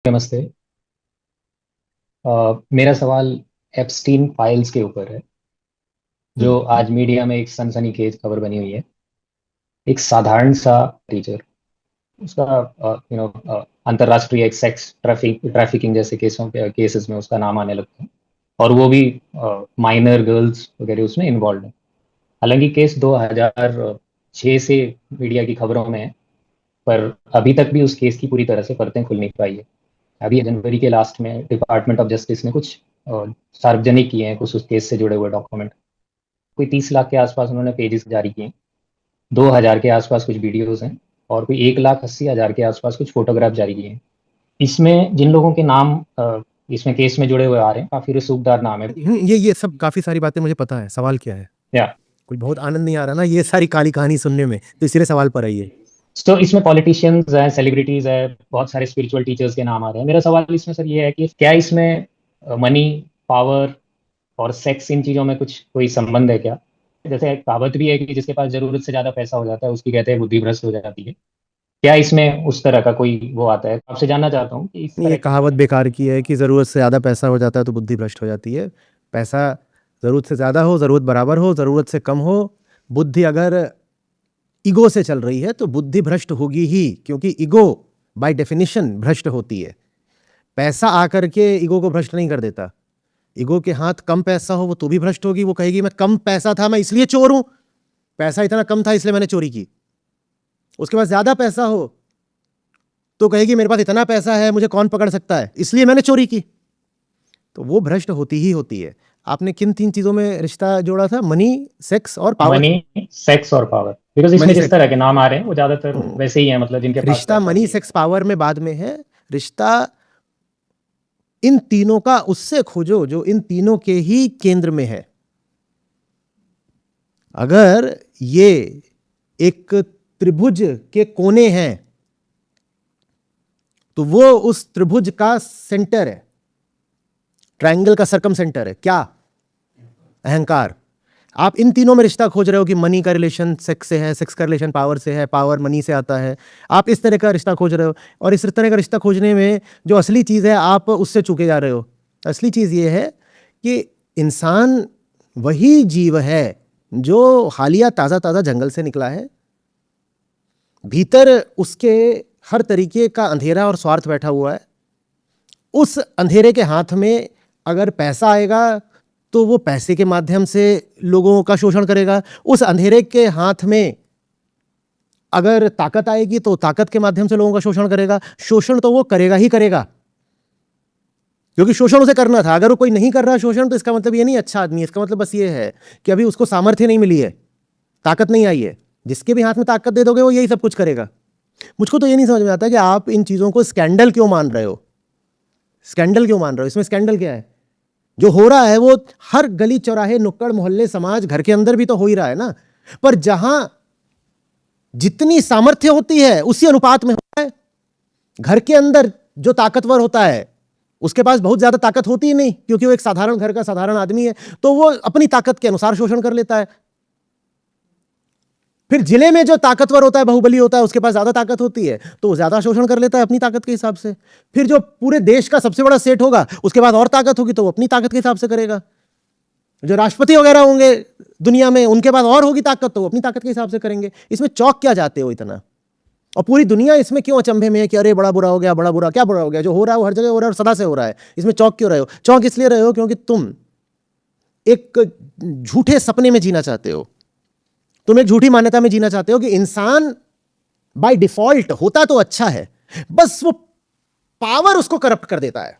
नमस्ते। मेरा सवाल एप्स्टीन फाइल्स के ऊपर है, जो हम्म। आज मीडिया में एक सनसनीखेज खबर बनी हुई है। एक साधारण सा टीचर, उसका अंतर्राष्ट्रीय एक सेक्स ट्रैफिकिंग जैसे केसेस में उसका नाम आने लगता है, और वो भी माइनर गर्ल्स वगैरह उसमें इन्वॉल्व है। हालांकि केस 2006 से मीडिया की खबरों में है, पर अभी तक भी उस केस की पूरी तरह से परतें खुल नहीं पाई है। अभी जनवरी के लास्ट में डिपार्टमेंट ऑफ जस्टिस ने कुछ अ, सार्वजनिक किए हैं, कुछ उस केस से जुड़े हुए डॉक्यूमेंट। कोई 30 लाख के आसपास उन्होंने पेजेस जारी किए हैं। 2,000 के आसपास कुछ वीडियोस हैं, और कोई 1,80,000 के आसपास कुछ फोटोग्राफ जारी किए हैं। इसमें जिन लोगों के नाम इसमें केस में जुड़े हुए आ रहे हैं, काफी रसूखदार नाम है। ये सब काफी सारी बातें मुझे पता है। सवाल क्या है? या कोई बहुत आनंद नहीं आ रहा ना ये सारी काली कहानी सुनने में, तो इसीलिए सवाल पर आइए। तो इसमें पॉलिटिशियंस हैं, सेलिब्रिटीज है, बहुत सारे स्पिरिचुअल टीचर्स के नाम आ रहे हैं। मेरा सवाल इसमें सर ये है कि क्या इसमें मनी, पावर और सेक्स, इन चीजों में कुछ कोई संबंध है क्या? जैसे एक कहावत भी है कि जिसके पास जरूरत से ज्यादा पैसा हो जाता है उसकी कहते हैं बुद्धि भ्रष्ट हो जाती है। क्या इसमें उस तरह का कोई वो आता है? आपसे जानना चाहता हूँ कि इस नहीं, ये तरह कहावत बेकार की है कि ज़रूरत से ज़्यादा पैसा हो जाता है तो बुद्धि भ्रष्ट हो जाती है। पैसा ज़रूरत से ज़्यादा हो, ज़रूरत बराबर हो, ज़रूरत से कम हो, बुद्धि अगर ईगो से चल रही है तो बुद्धि भ्रष्ट होगी ही, क्योंकि ईगो बाय डेफिनेशन भ्रष्ट होती है। पैसा आकर के ईगो को भ्रष्ट नहीं कर देता। ईगो के हाथ कम पैसा हो वो तो भी भ्रष्ट होगी। वो कहेगी मैं कम पैसा था, मैं इसलिए चोर हूं, पैसा इतना कम था इसलिए मैंने चोरी की। उसके पास ज्यादा पैसा हो तो कहेगी मेरे पास इतना पैसा है, मुझे कौन पकड़ सकता है, इसलिए मैंने चोरी की। तो वो भ्रष्ट होती ही होती है। आपने किन तीन चीजों में रिश्ता जोड़ा था? मनी, सेक्स और पावर। मनी, सेक्स और पावर, बिकॉज इसमें मनी, जिस सेक्स। तरह के नाम आ रहे हैं वो ज्यादातर वैसे ही हैं, मतलब जिनके पास रिश्ता पैसा मनी, है। सेक्स, पावर में बाद में है। रिश्ता इन तीनों का उससे खोजो जो इन तीनों के ही केंद्र में है। अगर ये एक त्रिभुज के कोने हैं तो वो उस त्रिभुज का सेंटर है। ट्रायंगल का सरकम सेंटर है क्या? अहंकार। आप इन तीनों में रिश्ता खोज रहे हो कि मनी का रिलेशन सेक्स से है, सेक्स का रिलेशन पावर से है, पावर मनी से आता है। आप इस तरह का रिश्ता खोज रहे हो, और इस तरह का रिश्ता खोजने में जो असली चीज़ है आप उससे चूके जा रहे हो। असली चीज़ ये है कि इंसान वही जीव है जो हालिया ताज़ा ताज़ा जंगल से निकला है। भीतर उसके हर तरीके का अंधेरा और स्वार्थ बैठा हुआ है। उस अंधेरे के हाथ में अगर पैसा आएगा तो वो पैसे के माध्यम से लोगों का शोषण करेगा। उस अंधेरे के हाथ में अगर ताकत आएगी तो ताकत के माध्यम से लोगों का शोषण करेगा। शोषण तो वो करेगा ही करेगा, क्योंकि शोषण उसे करना था। अगर वो कोई नहीं कर रहा शोषण तो इसका मतलब ये नहीं अच्छा आदमी, इसका मतलब बस ये है कि अभी उसको सामर्थ्य नहीं मिली है, ताकत नहीं आई है। जिसके भी हाथ में ताकत दे दोगे वो यही सब कुछ करेगा। मुझको तो ये नहीं समझ में आता कि आप इन चीजों को स्कैंडल क्यों मान रहे हो। स्कैंडल क्यों मान रहे हो? इसमें स्कैंडल क्या है? जो हो रहा है वो हर गली चौराहे नुक्कड़ मोहल्ले समाज घर के अंदर भी तो हो ही रहा है ना। पर जहां जितनी सामर्थ्य होती है उसी अनुपात में होता है। घर के अंदर जो ताकतवर होता है उसके पास बहुत ज्यादा ताकत होती ही नहीं, क्योंकि वो एक साधारण घर का साधारण आदमी है, तो वो अपनी ताकत के अनुसार शोषण कर लेता है। फिर जिले में जो ताकतवर होता है, बाहुबली होता है, उसके पास ज्यादा ताकत होती है तो वो ज्यादा शोषण कर लेता है अपनी ताकत के हिसाब से। फिर जो पूरे देश का सबसे बड़ा सेठ होगा उसके पास और ताकत होगी तो वो अपनी ताकत के हिसाब से करेगा। जो राष्ट्रपति वगैरह होंगे दुनिया में उनके पास और होगी ताकत तो वो अपनी ताकत के हिसाब से करेंगे। इसमें चौक क्या जाते हो इतना? और पूरी दुनिया इसमें क्यों अचंभे में है कि अरे बड़ा बुरा हो गया, बड़ा बुरा? क्या बुरा हो गया? जो हो रहा है वो हर जगह हो रहा है और सदा से हो रहा है। इसमें चौक क्यों रहे हो? चौक इसलिए रहे हो क्योंकि तुम एक झूठे सपने में जीना चाहते हो। तुम एक झूठी मान्यता में जीना चाहते हो कि इंसान बाय डिफॉल्ट होता तो अच्छा है, बस वो पावर उसको करप्ट कर देता है।